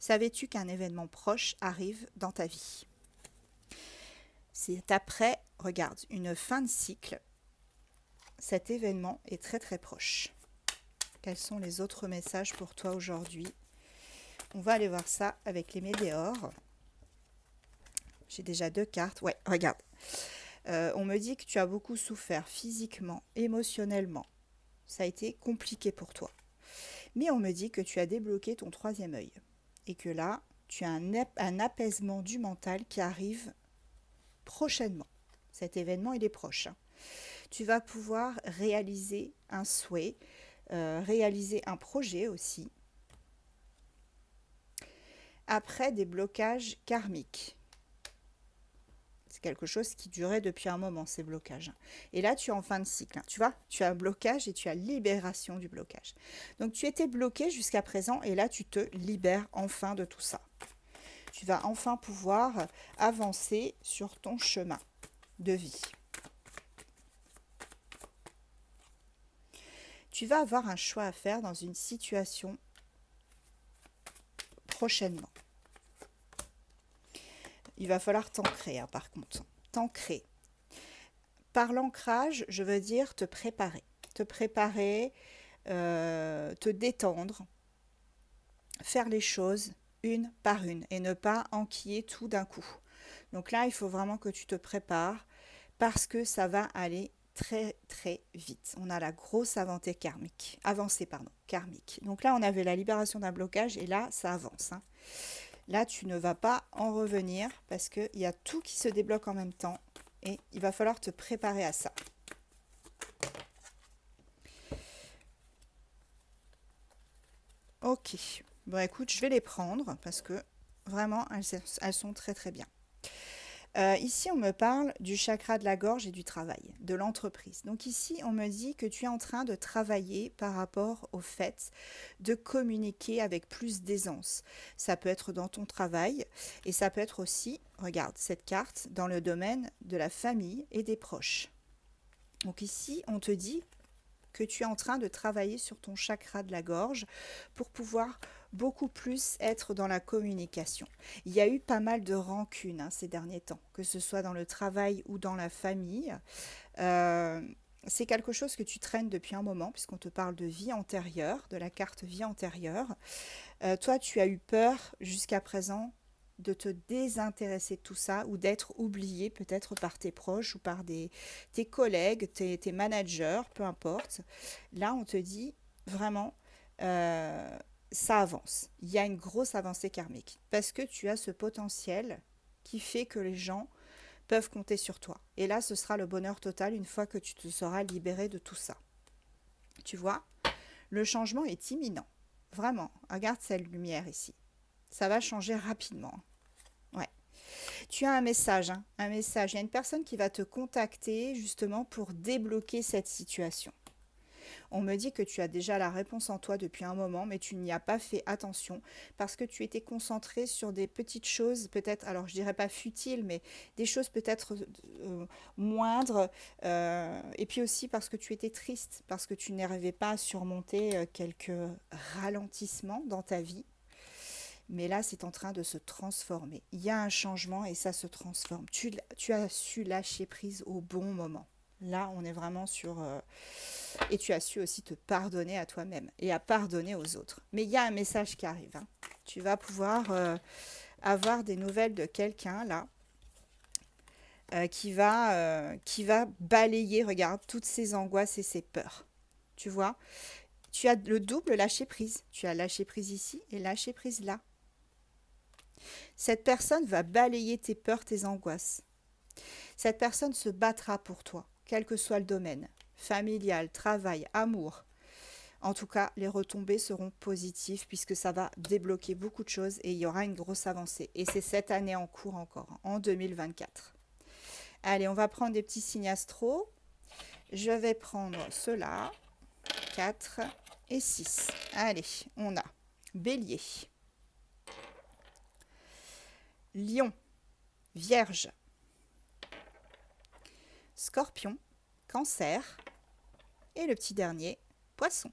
Savais-tu qu'un événement proche arrive dans ta vie? C'est après, regarde, une fin de cycle. Cet événement est très très proche. Quels sont les autres messages pour toi aujourd'hui? On va aller voir ça avec les météores. J'ai déjà 2 cartes. Ouais, regarde. On me dit que tu as beaucoup souffert physiquement, émotionnellement. Ça a été compliqué pour toi. Mais on me dit que tu as débloqué ton 3e œil. Et que là, tu as un apaisement du mental qui arrive prochainement. Cet événement, il est proche. Tu vas pouvoir réaliser un souhait, réaliser un projet aussi. Après des blocages karmiques. C'est quelque chose qui durait depuis un moment, ces blocages. Et là, tu es en fin de cycle. Tu vois, tu as un blocage et tu as libération du blocage. Donc, tu étais bloqué jusqu'à présent et là, tu te libères enfin de tout ça. Tu vas enfin pouvoir avancer sur ton chemin de vie. Tu vas avoir un choix à faire dans une situation prochainement. Il va falloir t'ancrer, hein, par contre. T'ancrer. Par l'ancrage, je veux dire te préparer. Te préparer, te détendre, faire les choses une par une et ne pas enquiller tout d'un coup. Donc là, il faut vraiment que tu te prépares parce que ça va aller très très vite. On a la grosse avancée karmique. Donc là, on avait la libération d'un blocage et là, ça avance. Hein. Là, tu ne vas pas en revenir parce qu'il y a tout qui se débloque en même temps et il va falloir te préparer à ça. Ok. Bon, écoute, je vais les prendre parce que vraiment, elles sont très très bien. Ici, on me parle du chakra de la gorge et du travail, de l'entreprise. Donc ici, on me dit que tu es en train de travailler par rapport au fait de communiquer avec plus d'aisance. Ça peut être dans ton travail et ça peut être aussi, regarde cette carte, dans le domaine de la famille et des proches. Donc ici, on te dit que tu es en train de travailler sur ton chakra de la gorge pour pouvoir beaucoup plus être dans la communication. Il y a eu pas mal de rancunes ces derniers temps, que ce soit dans le travail ou dans la famille. C'est quelque chose que tu traînes depuis un moment, puisqu'on te parle de vie antérieure, de la carte vie antérieure. Toi, tu as eu peur jusqu'à présent de te désintéresser de tout ça ou d'être oublié peut-être par tes proches ou par tes collègues, tes managers, peu importe. Là, on te dit vraiment, ça avance. Il y a une grosse avancée karmique parce que tu as ce potentiel qui fait que les gens peuvent compter sur toi. Et là, ce sera le bonheur total une fois que tu te seras libéré de tout ça. Tu vois, le changement est imminent. Vraiment, regarde cette lumière ici. Ça va changer rapidement. Ouais. Tu as un message, hein, un message. Il y a une personne qui va te contacter justement pour débloquer cette situation. On me dit que tu as déjà la réponse en toi depuis un moment, mais tu n'y as pas fait attention parce que tu étais concentré sur des petites choses, peut-être, alors je dirais pas futiles, mais des choses peut-être moindres. Et puis aussi parce que tu étais triste, parce que tu n'arrivais pas à surmonter quelques ralentissements dans ta vie. Mais là, c'est en train de se transformer. Il y a un changement et ça se transforme. Tu as su lâcher prise au bon moment. Là, on est vraiment sur... et tu as su aussi te pardonner à toi-même et à pardonner aux autres. Mais il y a un message qui arrive. Hein. Tu vas pouvoir avoir des nouvelles de quelqu'un, là, qui va balayer, regarde, toutes ses angoisses et ses peurs. Tu vois, tu as le double lâcher prise. Tu as lâché prise ici et lâché prise là. Cette personne va balayer tes peurs, tes angoisses. Cette personne se battra pour toi, quel que soit le domaine, familial, travail, amour. En tout cas, les retombées seront positives puisque ça va débloquer beaucoup de choses et il y aura une grosse avancée. Et c'est cette année en cours encore, en 2024. Allez, on va prendre des petits signes astro. Je vais prendre ceux-là, 4 et 6. Allez, on a Bélier, Lion, Vierge, Scorpion, Cancer et le petit dernier, Poisson.